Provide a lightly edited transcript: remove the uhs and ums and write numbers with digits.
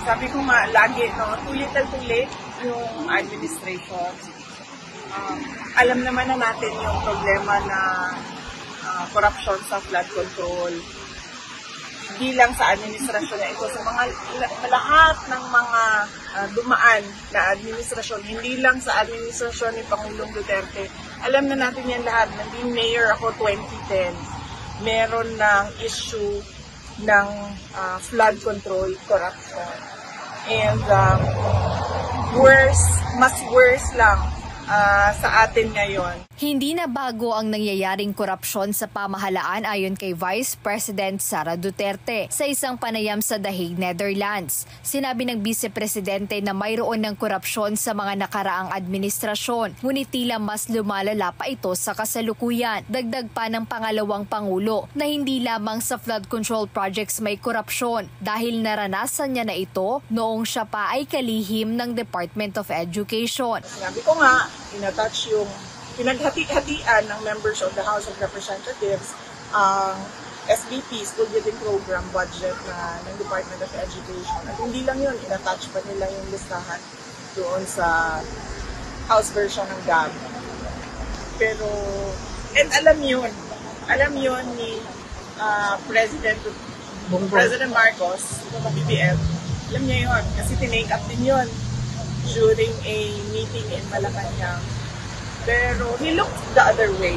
Sabi ko nga, lagi, no, too little too late yung administration. Alam naman na natin yung problema na corruption sa flood control. Hindi lang sa administrasyon na ito, sa mga lahat ng mga dumaan na administrasyon, hindi lang sa administrasyon ni Pangulong Duterte. Alam na natin yan lahat. Naging mayor ako 2010. Meron ng issue ng flood control, corruption. And mas worse lang sa atin ngayon. Hindi na bago ang nangyayaring korupsyon sa pamahalaan ayon kay Vice President Sara Duterte sa isang panayam sa The Hague, Netherlands. Sinabi ng Vice Presidente na mayroon ng korupsyon sa mga nakaraang administrasyon, ngunit tila mas lumalala pa ito sa kasalukuyan. Dagdag pa ng pangalawang Pangulo na hindi lamang sa flood control projects may korupsyon dahil naranasan niya na ito noong siya pa ay kalihim ng Department of Education. Sinabi ko nga, inatouch yung pinaghati-hatian ng members of the House of Representatives ang SBP, School Building Program budget ng Department of Education. At hindi lang yun, inatouch pa nila yung listahan doon sa House version ng GAB. Pero, and alam yun ni President Marcos, ng BBM, alam niya yun, kasi tinake up din yun during a meeting in Malacanang. Pero he looked the other way.